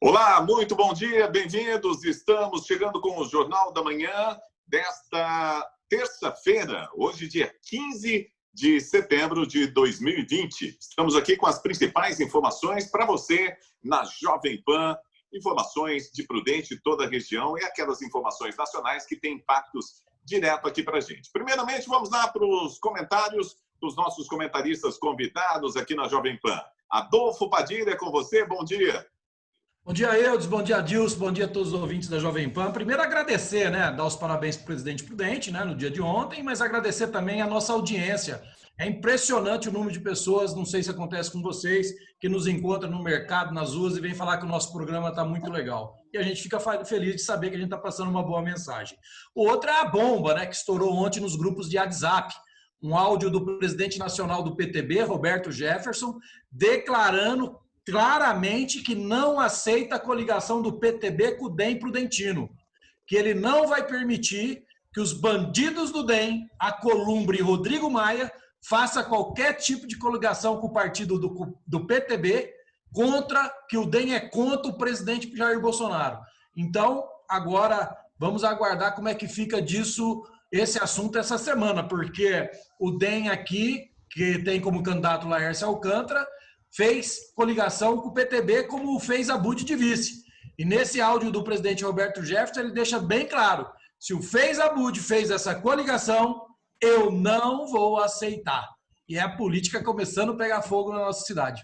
Olá, muito bom dia, bem-vindos. Estamos chegando com o Jornal da Manhã desta terça-feira, hoje, dia 15 de setembro de 2020. Estamos aqui com as principais informações para você na Jovem Pan, informações de Prudente, toda a região e aquelas informações nacionais que têm impactos direto aqui para a gente. Primeiramente, vamos lá para os comentários dos nossos comentaristas convidados aqui na Jovem Pan. Adolfo Padilha, é com você, bom dia. Bom dia, Eudes, bom dia, Adilson, bom dia a todos os ouvintes da Jovem Pan. Primeiro, agradecer, dar os parabéns para o presidente Prudente, no dia de ontem, mas agradecer também a nossa audiência. É impressionante o número de pessoas, não sei se acontece com vocês, que nos encontram no mercado, nas ruas e vem falar que o nosso programa está muito legal. E a gente fica feliz de saber que a gente está passando uma boa mensagem. O outro é a bomba, que estourou ontem nos grupos de WhatsApp. Um áudio do presidente nacional do PTB, Roberto Jefferson, declarando claramente que não aceita a coligação do PTB com o DEM Prudentino, que ele não vai permitir que os bandidos do DEM, Alcolumbre e Rodrigo Maia, façam qualquer tipo de coligação com o partido do PTB, que o DEM é contra o presidente Jair Bolsonaro. Então, agora, vamos aguardar como é que fica esse assunto essa semana, porque o DEM aqui, que tem como candidato Laércio Alcântara, fez coligação com o PTB, como fez a Bud de vice. E nesse áudio do presidente Roberto Jefferson, ele deixa bem claro, se o Bud fez essa coligação, eu não vou aceitar. E é a política começando a pegar fogo na nossa cidade.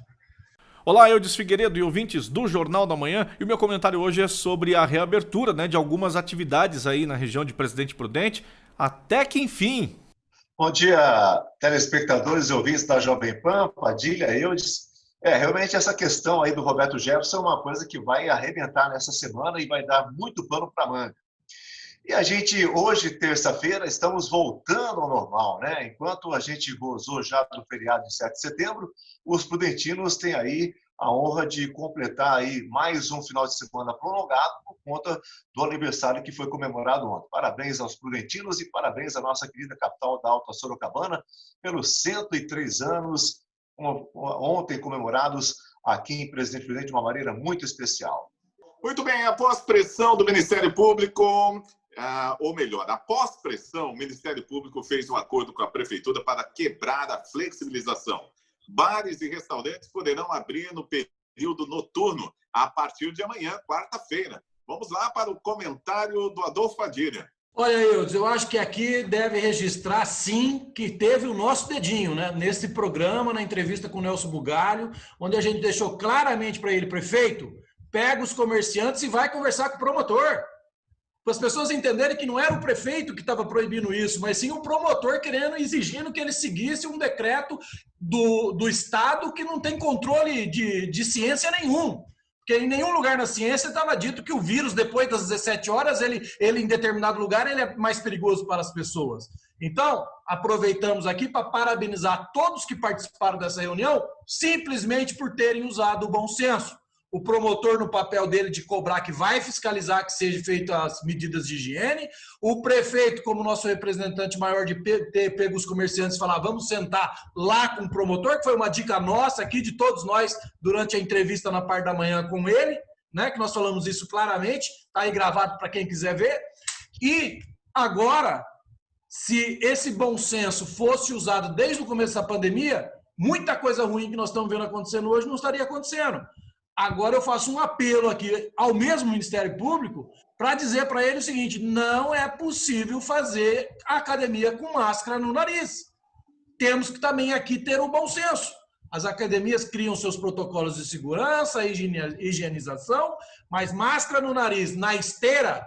Olá, Eudes Figueiredo e ouvintes do Jornal da Manhã. E o meu comentário hoje é sobre a reabertura de algumas atividades aí na região de Presidente Prudente, até que enfim. Bom dia, telespectadores e ouvintes da Jovem Pan, Padilha, Eudes. Realmente essa questão aí do Roberto Jefferson é uma coisa que vai arrebentar nessa semana e vai dar muito pano para manga. E a gente, hoje, terça-feira, estamos voltando ao normal, Enquanto a gente gozou já do feriado de 7 de setembro, os prudentinos têm aí a honra de completar aí mais um final de semana prolongado por conta do aniversário que foi comemorado ontem. Parabéns aos prudentinos e parabéns à nossa querida capital da Alta Sorocabana pelos 103 anos ontem comemorados aqui em Presidente Prudente de uma maneira muito especial. Muito bem, após pressão do Ministério Público, após pressão, o Ministério Público fez um acordo com a Prefeitura para quebrar a flexibilização. Bares e restaurantes poderão abrir no período noturno a partir de amanhã, quarta-feira. Vamos lá para o comentário do Adolfo Padilha. Olha, Eudes, eu acho que aqui deve registrar, sim, que teve o nosso dedinho, nesse programa, na entrevista com o Nelson Bugalho, onde a gente deixou claramente para ele, prefeito, pega os comerciantes e vai conversar com o promotor. Para as pessoas entenderem que não era o prefeito que estava proibindo isso, mas sim o promotor exigindo que ele seguisse um decreto do Estado que não tem controle de ciência nenhum. Porque em nenhum lugar na ciência estava dito que o vírus, depois das 17 horas, ele em determinado lugar, ele é mais perigoso para as pessoas. Então, aproveitamos aqui para parabenizar todos que participaram dessa reunião, simplesmente por terem usado o bom senso. O promotor, no papel dele de cobrar que vai fiscalizar que sejam feitas as medidas de higiene, o prefeito, como nosso representante maior, de ter pego os comerciantes e falar, vamos sentar lá com o promotor, que foi uma dica nossa aqui, de todos nós, durante a entrevista na parte da manhã com ele, que nós falamos isso claramente, está aí gravado para quem quiser ver. E agora, se esse bom senso fosse usado desde o começo da pandemia, muita coisa ruim que nós estamos vendo acontecendo hoje não estaria acontecendo. Agora eu faço um apelo aqui ao mesmo Ministério Público para dizer para ele o seguinte, não é possível fazer academia com máscara no nariz. Temos que também aqui ter o bom senso. As academias criam seus protocolos de segurança, higienização, mas máscara no nariz, na esteira,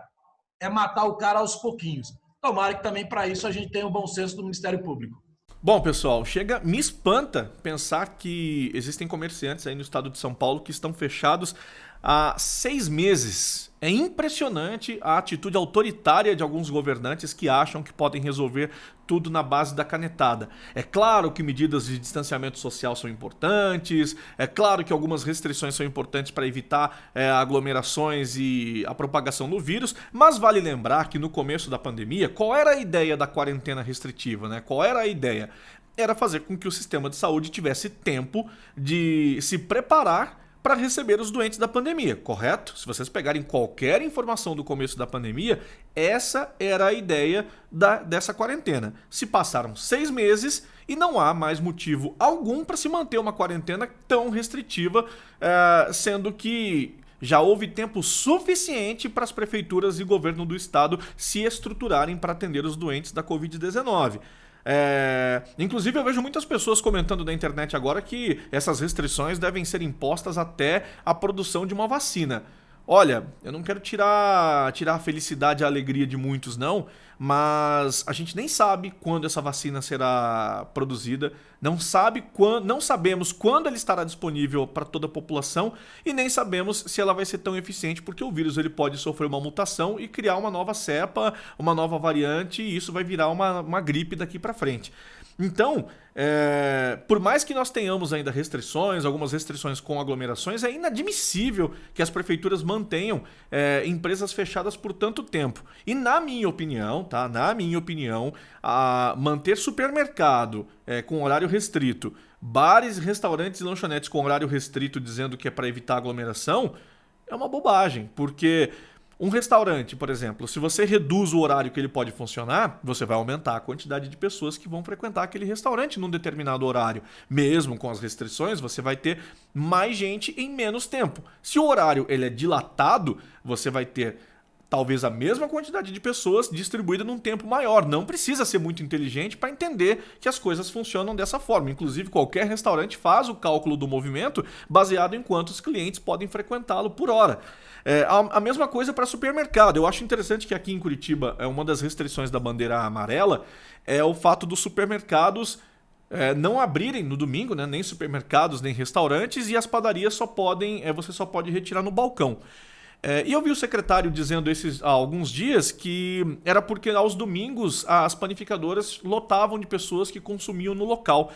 é matar o cara aos pouquinhos. Tomara que também para isso a gente tenha o bom senso do Ministério Público. Bom, pessoal, me espanta pensar que existem comerciantes aí no estado de São Paulo que estão fechados há 6 meses. É impressionante a atitude autoritária de alguns governantes que acham que podem resolver tudo na base da canetada. É claro que medidas de distanciamento social são importantes, é claro que algumas restrições são importantes para evitar aglomerações e a propagação do vírus, mas vale lembrar que no começo da pandemia, qual era a ideia da quarentena restritiva, Qual era a ideia? Era fazer com que o sistema de saúde tivesse tempo de se preparar para receber os doentes da pandemia, correto? Se vocês pegarem qualquer informação do começo da pandemia, essa era a ideia dessa quarentena. Se passaram 6 meses e não há mais motivo algum para se manter uma quarentena tão restritiva, sendo que já houve tempo suficiente para as prefeituras e governo do estado se estruturarem para atender os doentes da Covid-19. Inclusive eu vejo muitas pessoas comentando na internet agora que essas restrições devem ser impostas até a produção de uma vacina. Olha, eu não quero tirar a felicidade e a alegria de muitos não, mas a gente nem sabe quando essa vacina será produzida, não sabemos quando ela estará disponível para toda a população e nem sabemos se ela vai ser tão eficiente, porque o vírus ele pode sofrer uma mutação e criar uma nova cepa, uma nova variante, e isso vai virar uma gripe daqui para frente. Então, por mais que nós tenhamos ainda restrições, algumas restrições com aglomerações, é inadmissível que as prefeituras mantenham empresas fechadas por tanto tempo. E na minha opinião, manter supermercado com horário restrito, bares, restaurantes e lanchonetes com horário restrito dizendo que é para evitar aglomeração, é uma bobagem, porque um restaurante, por exemplo, se você reduz o horário que ele pode funcionar, você vai aumentar a quantidade de pessoas que vão frequentar aquele restaurante num determinado horário. Mesmo com as restrições, você vai ter mais gente em menos tempo. Se o horário ele é dilatado, você vai ter talvez a mesma quantidade de pessoas distribuída num tempo maior. Não precisa ser muito inteligente para entender que as coisas funcionam dessa forma. Inclusive, qualquer restaurante faz o cálculo do movimento baseado em quantos clientes podem frequentá-lo por hora. A mesma coisa para supermercado. Eu acho interessante que aqui em Curitiba, uma das restrições da bandeira amarela é o fato dos supermercados não abrirem no domingo, né? Nem supermercados, nem restaurantes, e as padarias você só pode retirar no balcão. E eu vi o secretário dizendo há alguns dias que era porque aos domingos as panificadoras lotavam de pessoas que consumiam no local.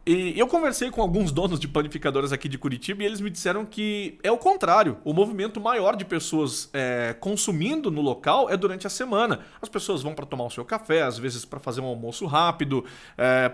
E eu conversei com alguns donos de panificadoras aqui de Curitiba e eles me disseram que é o contrário. O movimento maior de pessoas consumindo no local é durante a semana. As pessoas vão para tomar o seu café, às vezes para fazer um almoço rápido,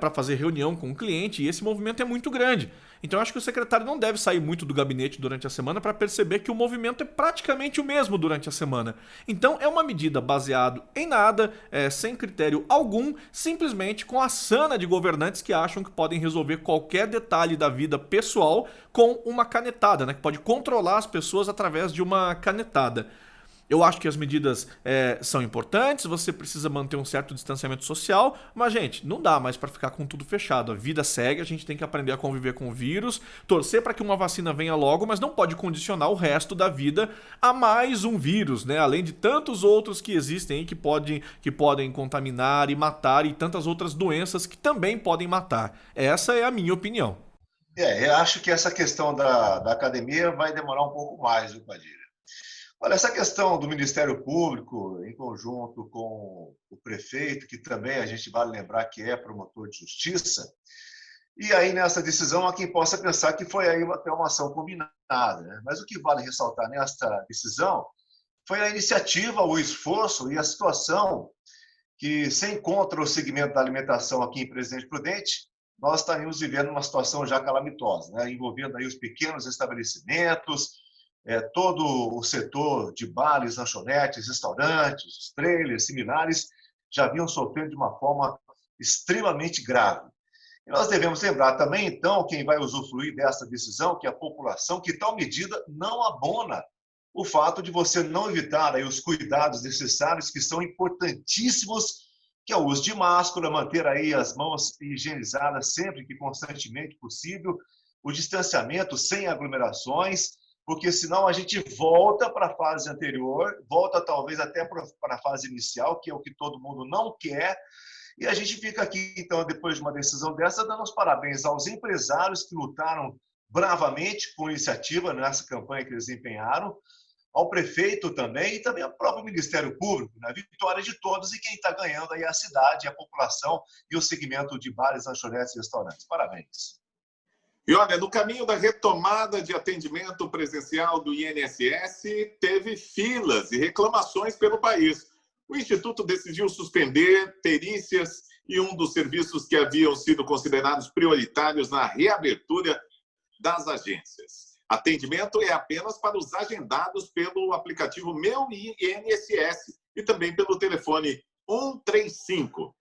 para fazer reunião com o cliente, e esse movimento é muito grande. Então eu acho que o secretário não deve sair muito do gabinete durante a semana para perceber que o movimento é praticamente o mesmo durante a semana. Então é uma medida baseada em nada, sem critério algum, simplesmente com a sana de governantes que acham que podem resolver qualquer detalhe da vida pessoal com uma canetada, né? Que pode controlar as pessoas através de uma canetada. Eu acho que as medidas são importantes, você precisa manter um certo distanciamento social, mas, gente, não dá mais para ficar com tudo fechado. A vida segue, a gente tem que aprender a conviver com o vírus, torcer para que uma vacina venha logo, mas não pode condicionar o resto da vida a mais um vírus, né? Além de tantos outros que existem aí que podem contaminar e matar, e tantas outras doenças que também podem matar. Essa é a minha opinião. Eu acho que essa questão da academia vai demorar um pouco mais, viu, Padilha? Olha, essa questão do Ministério Público, em conjunto com o prefeito, que também a gente vale lembrar que é promotor de justiça, e aí nessa decisão há quem possa pensar que foi aí até uma ação combinada, né? Mas o que vale ressaltar nesta decisão foi a iniciativa, o esforço e a situação que se encontra o segmento da alimentação aqui em Presidente Prudente. Nós estaríamos vivendo uma situação já calamitosa, né? Envolvendo aí os pequenos estabelecimentos, todo o setor de bares, lanchonetes, restaurantes, os trailers, similares, já vinham sofrendo de uma forma extremamente grave. E nós devemos lembrar também, então, quem vai usufruir dessa decisão, que é a população, que tal medida não abona o fato de você não evitar aí os cuidados necessários, que são importantíssimos, que é o uso de máscara, manter aí as mãos higienizadas sempre que constantemente possível, o distanciamento sem aglomerações, porque senão a gente volta para a fase anterior, volta talvez até para a fase inicial, que é o que todo mundo não quer, e a gente fica aqui, então, depois de uma decisão dessa, dando os parabéns aos empresários que lutaram bravamente por iniciativa nessa campanha que eles empenharam, ao prefeito também e também ao próprio Ministério Público, né? Vitória de todos, e quem está ganhando aí é a cidade, a população e o segmento de bares, lanchonetes e restaurantes. Parabéns. E olha, no caminho da retomada de atendimento presencial do INSS, teve filas e reclamações pelo país. O Instituto decidiu suspender perícias e um dos serviços que haviam sido considerados prioritários na reabertura das agências. Atendimento é apenas para os agendados pelo aplicativo Meu INSS e também pelo telefone 135.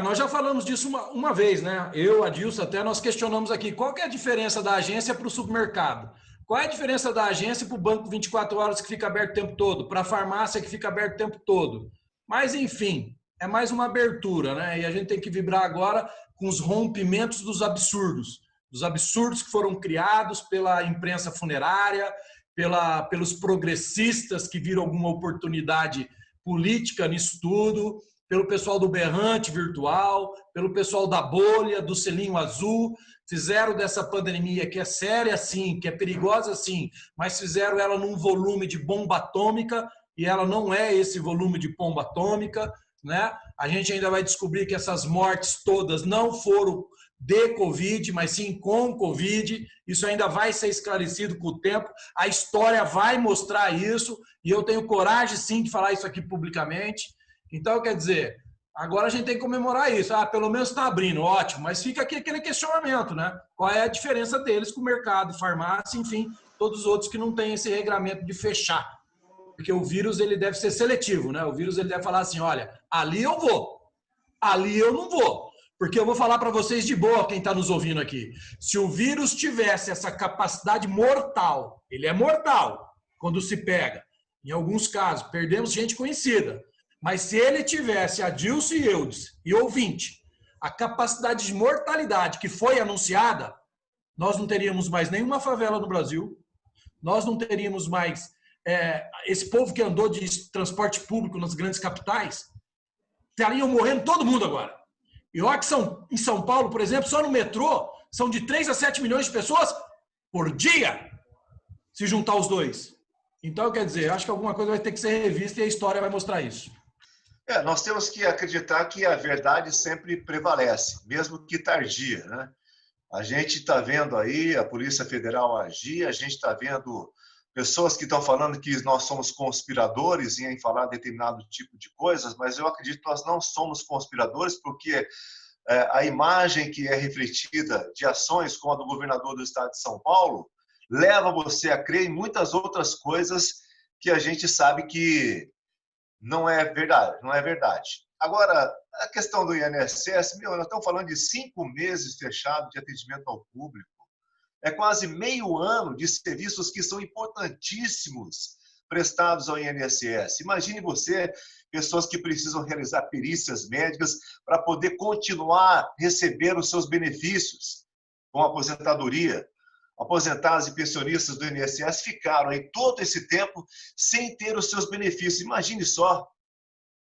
Nós já falamos disso uma vez, né? Eu, Adilson, até nós questionamos aqui qual que é a diferença da agência para o supermercado. Qual é a diferença da agência para o banco 24 horas que fica aberto o tempo todo, para a farmácia que fica aberto o tempo todo? Mas, enfim, é mais uma abertura, né? E a gente tem que vibrar agora com os rompimentos dos absurdos que foram criados pela imprensa funerária, pelos progressistas que viram alguma oportunidade política nisso tudo, pelo pessoal do berrante virtual, pelo pessoal da bolha, do selinho azul, fizeram dessa pandemia que é séria sim, que é perigosa sim, mas fizeram ela num volume de bomba atômica e ela não é esse volume de bomba atômica, né? A gente ainda vai descobrir que essas mortes todas não foram de Covid, mas sim com Covid. Isso ainda vai ser esclarecido com o tempo. A história vai mostrar isso e eu tenho coragem sim de falar isso aqui publicamente. Então, quer dizer, agora a gente tem que comemorar isso. Pelo menos está abrindo, ótimo. Mas fica aqui aquele questionamento, né? Qual é a diferença deles com o mercado, farmácia, enfim, todos os outros que não têm esse regramento de fechar. Porque o vírus ele deve ser seletivo, né? O vírus ele deve falar assim, olha, ali eu vou, ali eu não vou. Porque eu vou falar para vocês de boa, quem está nos ouvindo aqui. Se o vírus tivesse essa capacidade mortal, ele é mortal quando se pega. Em alguns casos, perdemos gente conhecida. Mas se ele tivesse, Adilson e Eudes, e ouvinte, a capacidade de mortalidade que foi anunciada, nós não teríamos mais nenhuma favela no Brasil, nós não teríamos mais esse povo que andou de transporte público nas grandes capitais, estariam morrendo todo mundo agora. E olha que em São Paulo, por exemplo, só no metrô, são de 3 a 7 milhões de pessoas por dia, se juntar os dois. Então, quer dizer, acho que alguma coisa vai ter que ser revista e a história vai mostrar isso. Nós temos que acreditar que a verdade sempre prevalece, mesmo que tardia, né? A gente está vendo aí a Polícia Federal agir, a gente está vendo pessoas que estão falando que nós somos conspiradores em falar determinado tipo de coisas, mas eu acredito que nós não somos conspiradores porque a imagem que é refletida de ações como a do governador do estado de São Paulo leva você a crer em muitas outras coisas que a gente sabe que não é verdade. Agora, a questão do INSS, nós estamos falando de 5 meses fechado de atendimento ao público. É quase meio ano de serviços que são importantíssimos prestados ao INSS. Imagine você, pessoas que precisam realizar perícias médicas para poder continuar recebendo os seus benefícios com a aposentadoria. Aposentados e pensionistas do INSS ficaram aí todo esse tempo sem ter os seus benefícios. Imagine só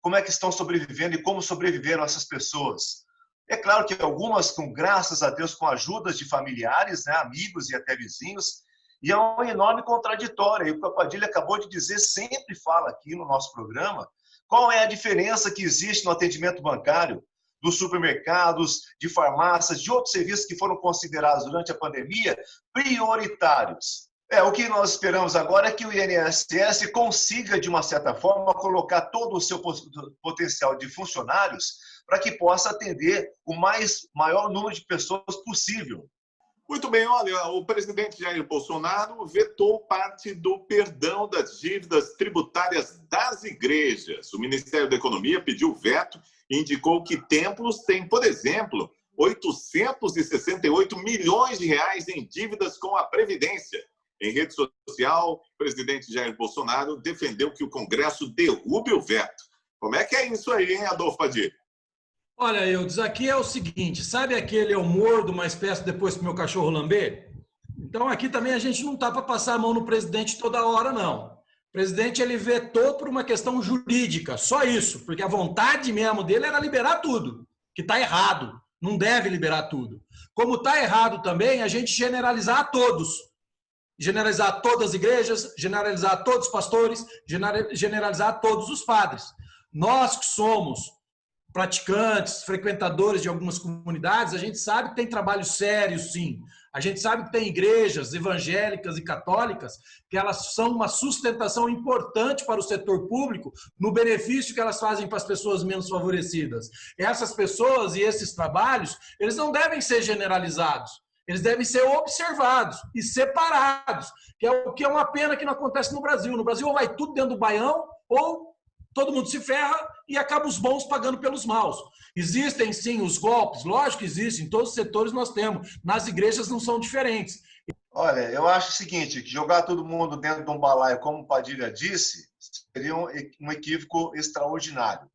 como é que estão sobrevivendo e como sobreviveram essas pessoas. É claro que algumas, graças a Deus, com ajudas de familiares, né, amigos e até vizinhos, e é um enorme contraditório. E o que a Padilha acabou de dizer, sempre fala aqui no nosso programa, qual é a diferença que existe no atendimento bancário, dos supermercados, de farmácias, de outros serviços que foram considerados durante a pandemia prioritários. O que nós esperamos agora é que o INSS consiga, de uma certa forma, colocar todo o seu potencial de funcionários para que possa atender o maior número de pessoas possível. Muito bem, olha, o presidente Jair Bolsonaro vetou parte do perdão das dívidas tributárias das igrejas. O Ministério da Economia pediu veto e indicou que templos têm, por exemplo, 868 milhões de reais em dívidas com a Previdência. Em rede social, o presidente Jair Bolsonaro defendeu que o Congresso derrube o veto. Como é que é isso aí, hein, Adolfo Padilha? Olha, Eudes, aqui é o seguinte, sabe aquele eu mordo uma espécie depois que meu cachorro lamber? Então aqui também a gente não está para passar a mão no presidente toda hora, não. O presidente ele vetou por uma questão jurídica, só isso, porque a vontade mesmo dele era liberar tudo, que está errado, não deve liberar tudo. Como está errado também a gente generalizar a todos, generalizar todas as igrejas, generalizar todos os pastores, generalizar todos os padres. Nós que somos praticantes, frequentadores de algumas comunidades, a gente sabe que tem trabalho sério, sim. A gente sabe que tem igrejas evangélicas e católicas que elas são uma sustentação importante para o setor público no benefício que elas fazem para as pessoas menos favorecidas. Essas pessoas e esses trabalhos, eles não devem ser generalizados. Eles devem ser observados e separados, que é o que é uma pena que não acontece no Brasil. No Brasil, ou vai tudo dentro do baião, ou todo mundo se ferra e acaba os bons pagando pelos maus. Existem, sim, os golpes. Lógico que existem. Em todos os setores nós temos. Nas igrejas não são diferentes. Olha, eu acho o seguinte, que jogar todo mundo dentro de um balaio, como o Padilha disse, seria um equívoco extraordinário.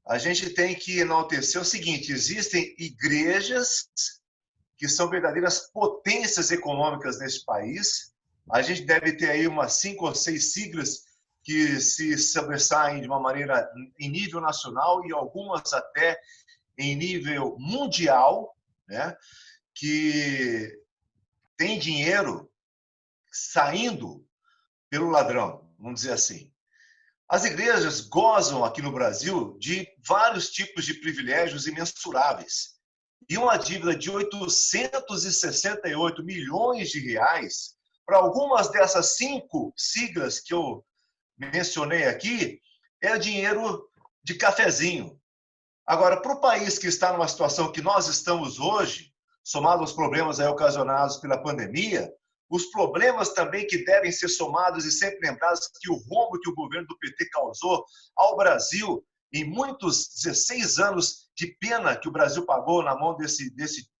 A gente tem que enaltecer o seguinte, existem igrejas que são verdadeiras potências econômicas nesse país. A gente deve ter aí umas 5 ou 6 siglas que se sobressaem de uma maneira em nível nacional e algumas até em nível mundial, né? Que tem dinheiro saindo pelo ladrão, vamos dizer assim. As igrejas gozam aqui no Brasil de vários tipos de privilégios imensuráveis. E uma dívida de 868 milhões de reais, para algumas dessas 5 siglas que eu mencionei aqui, é dinheiro de cafezinho. Agora, para o país que está numa situação que nós estamos hoje, somado aos problemas aí ocasionados pela pandemia, os problemas também que devem ser somados e sempre lembrados que o rombo que o governo do PT causou ao Brasil em muitos 16 anos de pena que o Brasil pagou na mão desse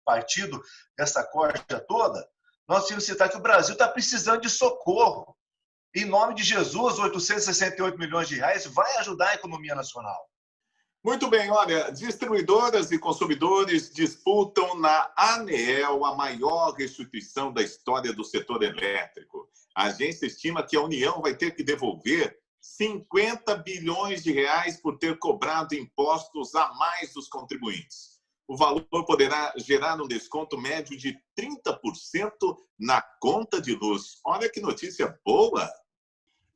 partido, dessa corja toda, nós temos que citar que o Brasil está precisando de socorro. Em nome de Jesus, 868 milhões de reais vai ajudar a economia nacional. Muito bem, olha, distribuidoras e consumidores disputam na ANEEL a maior restituição da história do setor elétrico. A agência estima que a União vai ter que devolver 50 bilhões de reais por ter cobrado impostos a mais dos contribuintes. O valor poderá gerar um desconto médio de 30% na conta de luz. Olha que notícia boa!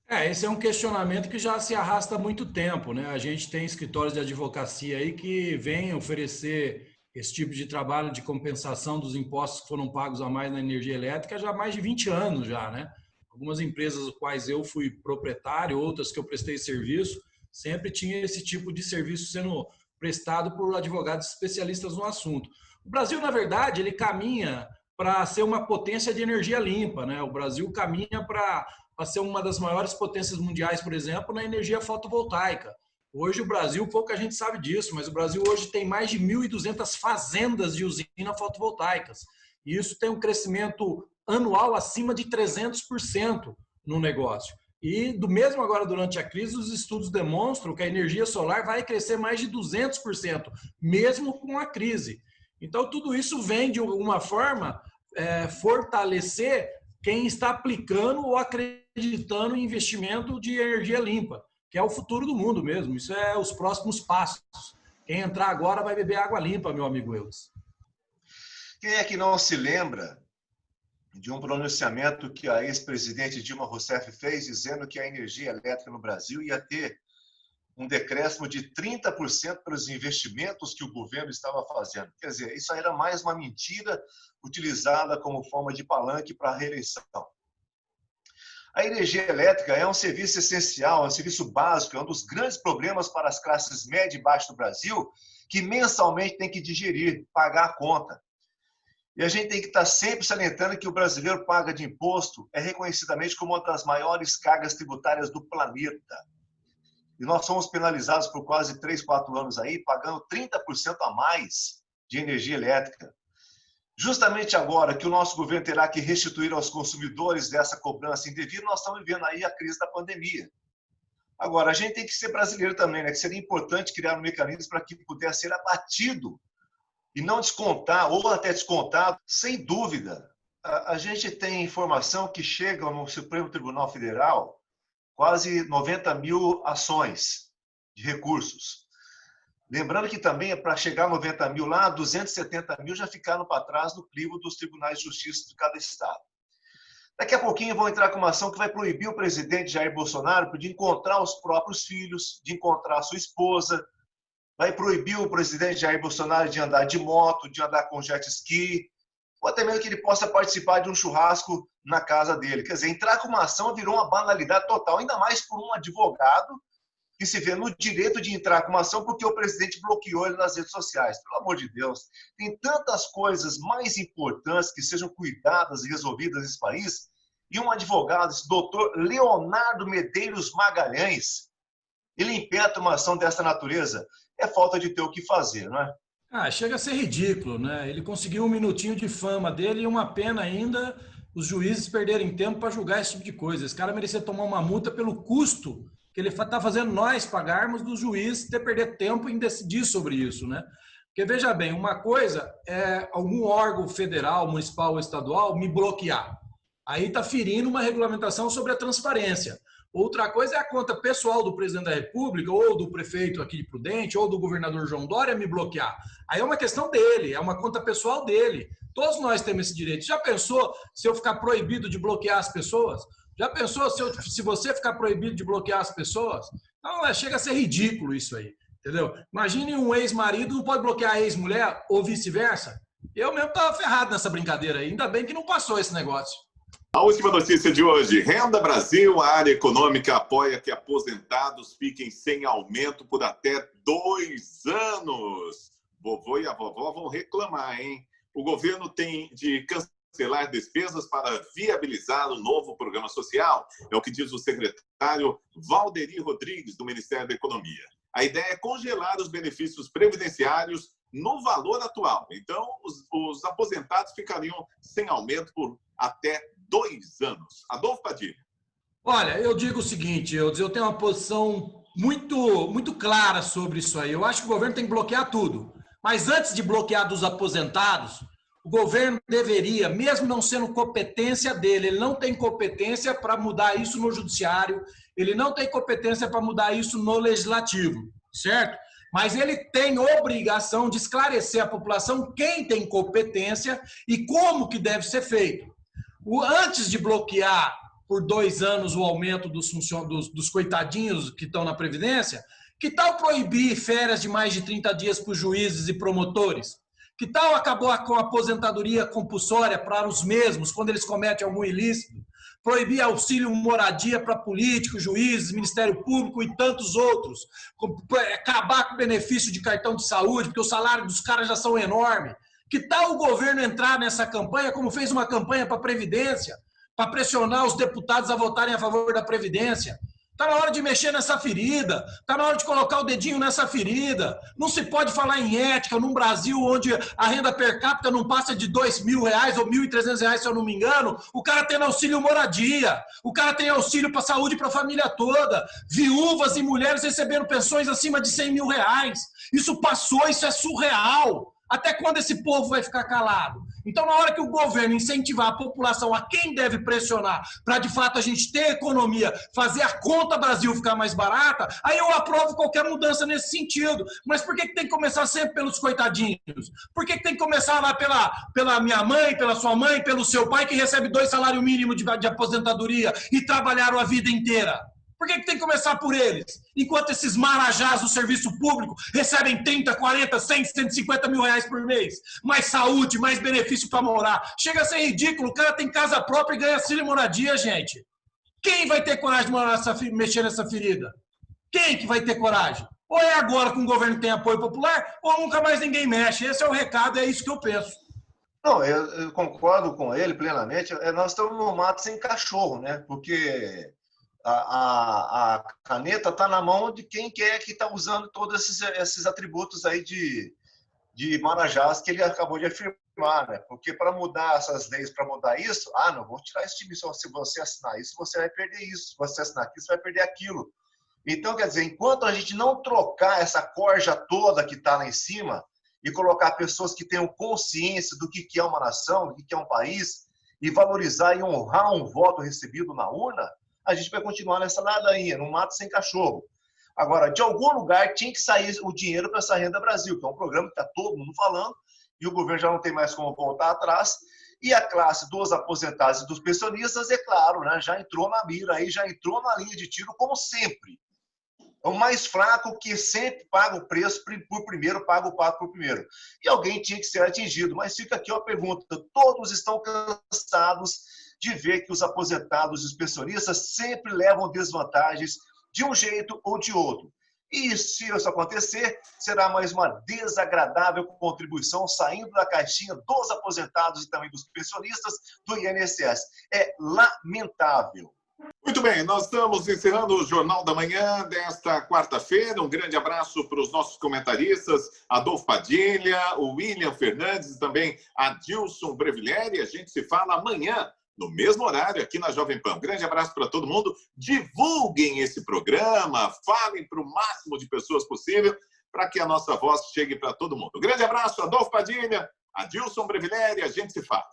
Esse é um questionamento que já se arrasta há muito tempo, né? A gente tem escritórios de advocacia aí que vêm oferecer esse tipo de trabalho de compensação dos impostos que foram pagos a mais na energia elétrica já há mais de 20 anos já, né? Algumas empresas das quais eu fui proprietário, outras que eu prestei serviço, sempre tinha esse tipo de serviço sendo prestado por advogados especialistas no assunto. O Brasil, na verdade, ele caminha para ser uma potência de energia limpa, né? O Brasil caminha para ser uma das maiores potências mundiais, por exemplo, na energia fotovoltaica. Hoje o Brasil, pouca gente sabe disso, mas o Brasil hoje tem mais de 1.200 fazendas de usina fotovoltaicas. E isso tem um crescimento anual acima de 300% no negócio. E do mesmo agora, durante a crise, os estudos demonstram que a energia solar vai crescer mais de 200%, mesmo com a crise. Então, tudo isso vem, de alguma forma, fortalecer quem está aplicando ou acreditando em investimento de energia limpa, que é o futuro do mundo mesmo. Isso é os próximos passos. Quem entrar agora vai beber água limpa, meu amigo Eudes. Quem é que não se lembra de um pronunciamento que a ex-presidente Dilma Rousseff fez, dizendo que a energia elétrica no Brasil ia ter um decréscimo de 30% pelos investimentos que o governo estava fazendo? Quer dizer, isso era mais uma mentira utilizada como forma de palanque para a reeleição. A energia elétrica é um serviço essencial, é um serviço básico, é um dos grandes problemas para as classes média e baixa do Brasil, que mensalmente tem que digerir, pagar a conta. E a gente tem que estar sempre salientando que o brasileiro paga de imposto é reconhecidamente como uma das maiores cargas tributárias do planeta. E nós somos penalizados por quase 3, 4 anos aí, pagando 30% a mais de energia elétrica. Justamente agora que o nosso governo terá que restituir aos consumidores dessa cobrança indevida, nós estamos vivendo aí a crise da pandemia. Agora, a gente tem que ser brasileiro também, né? Que seria importante criar um mecanismo para que pudesse ser abatido e não descontar, ou até descontado, sem dúvida. A gente tem informação que chega no Supremo Tribunal Federal quase 90 mil ações de recursos. Lembrando que também, para chegar a 90 mil lá, 270 mil já ficaram para trás no crivo dos tribunais de justiça de cada estado. Daqui a pouquinho vão entrar com uma ação que vai proibir o presidente Jair Bolsonaro de encontrar os próprios filhos, de encontrar a sua esposa, vai proibir o presidente Jair Bolsonaro de andar de moto, de andar com jet ski, ou até mesmo que ele possa participar de um churrasco na casa dele. Quer dizer, entrar com uma ação virou uma banalidade total, ainda mais por um advogado que se vê no direito de entrar com uma ação porque o presidente bloqueou ele nas redes sociais. Pelo amor de Deus, tem tantas coisas mais importantes que sejam cuidadas e resolvidas nesse país. E um advogado, esse doutor Leonardo Medeiros Magalhães, ele impetra uma ação dessa natureza. É falta de ter o que fazer, não é? Chega a ser ridículo, né? Ele conseguiu um minutinho de fama dele e uma pena ainda os juízes perderem tempo para julgar esse tipo de coisa. Esse cara merecia tomar uma multa pelo custo que ele está fazendo nós pagarmos do juiz ter perder tempo em decidir sobre isso, né? Porque, veja bem, uma coisa é algum órgão federal, municipal ou estadual me bloquear. Aí está ferindo uma regulamentação sobre a transparência. Outra coisa é a conta pessoal do presidente da República, ou do prefeito aqui de Prudente, ou do governador João Dória me bloquear. Aí é uma questão dele, é uma conta pessoal dele. Todos nós temos esse direito. Já pensou se eu ficar proibido de bloquear as pessoas? Já pensou se você ficar proibido de bloquear as pessoas? Não, chega a ser ridículo isso aí, entendeu? Imagine um ex-marido não pode bloquear a ex-mulher, ou vice-versa. Eu mesmo estava ferrado nessa brincadeira aí. Ainda bem que não passou esse negócio. A última notícia de hoje. Renda Brasil, a área econômica apoia que aposentados fiquem sem aumento por até 2 anos. Vovô e a vovó vão reclamar, hein? O governo tem de cancelar despesas para viabilizar o novo programa social. É o que diz o secretário Valderi Rodrigues, do Ministério da Economia. A ideia é congelar os benefícios previdenciários no valor atual. Então, os aposentados ficariam sem aumento por até 2 anos. Adolfo Padilha. Olha, eu digo o seguinte, eu tenho uma posição muito clara sobre isso aí. Eu acho que o governo tem que bloquear tudo. Mas antes de bloquear dos aposentados, o governo deveria, mesmo não sendo competência dele, ele não tem competência para mudar isso no judiciário, ele não tem competência para mudar isso no legislativo, certo? Mas ele tem obrigação de esclarecer à população quem tem competência e como que deve ser feito. Antes de bloquear por 2 anos o aumento dos coitadinhos que estão na Previdência, que tal proibir férias de mais de 30 dias para os juízes e promotores? Que tal acabar com a aposentadoria compulsória para os mesmos, quando eles cometem algum ilícito? Proibir auxílio moradia para políticos, juízes, Ministério Público e tantos outros. Acabar com o benefício de cartão de saúde, porque o salário dos caras já são enormes. Que tal o governo entrar nessa campanha, como fez uma campanha para a Previdência, para pressionar os deputados a votarem a favor da Previdência? Está na hora de mexer nessa ferida, está na hora de colocar o dedinho nessa ferida. Não se pode falar em ética num Brasil onde a renda per capita não passa de R$2.000 ou R$1.300, se eu não me engano. O cara tem auxílio moradia, o cara tem auxílio para a saúde para a família toda, viúvas e mulheres recebendo pensões acima de R$100.000. Isso passou, isso é surreal. Até quando esse povo vai ficar calado? Então, na hora que o governo incentivar a população a quem deve pressionar para, de fato, a gente ter economia, fazer a conta Brasil ficar mais barata, aí eu aprovo qualquer mudança nesse sentido. Mas por que tem que começar sempre pelos coitadinhos? Por que tem que começar lá pela minha mãe, pela sua mãe, pelo seu pai, que recebe 2 salários mínimos de aposentadoria e trabalharam a vida inteira? Por que tem que começar por eles? Enquanto esses marajás do serviço público recebem 30, 40, 100, 150 mil reais por mês. Mais saúde, mais benefício para morar. Chega a ser ridículo. O cara tem casa própria e ganha auxílio moradia, gente. Quem vai ter coragem de mexer nessa ferida? Quem que vai ter coragem? Ou é agora que o governo tem apoio popular, ou nunca mais ninguém mexe. Esse é o recado, é isso que eu penso. Não, eu concordo com ele plenamente. Nós estamos no mato sem cachorro, né? Porque a caneta está na mão de quem quer que está usando todos esses atributos aí de marajás que ele acabou de afirmar, né? Porque para mudar essas leis, para mudar isso, não, vou tirar esse time, se você assinar isso, você vai perder isso, se você assinar aquilo, você vai perder aquilo. Então, quer dizer, enquanto a gente não trocar essa corja toda que está lá em cima e colocar pessoas que tenham consciência do que é uma nação, do que é um país, e valorizar e honrar um voto recebido na urna, a gente vai continuar nessa ladainha, no mato sem cachorro. Agora, de algum lugar tinha que sair o dinheiro para essa Renda Brasil, que é um programa que está todo mundo falando, e o governo já não tem mais como voltar atrás. E a classe dos aposentados e dos pensionistas, é claro, né, já entrou na mira, aí, já entrou na linha de tiro, como sempre. É o mais fraco que sempre paga o preço por primeiro, paga o pato por primeiro. E alguém tinha que ser atingido. Mas fica aqui a pergunta: todos estão cansados de ver que os aposentados e os pensionistas sempre levam desvantagens de um jeito ou de outro. E se isso acontecer, será mais uma desagradável contribuição saindo da caixinha dos aposentados e também dos pensionistas do INSS. É lamentável. Muito bem, nós estamos encerrando o Jornal da Manhã desta quarta-feira. Um grande abraço para os nossos comentaristas, Adolfo Padilha, o William Fernandes e também Adilson Brevileri. A gente se fala amanhã, no mesmo horário, aqui na Jovem Pan. Um grande abraço para todo mundo. Divulguem esse programa, falem para o máximo de pessoas possível, para que a nossa voz chegue para todo mundo. Um grande abraço, Adolfo Padilha, Adilson Brevileri, a gente se fala.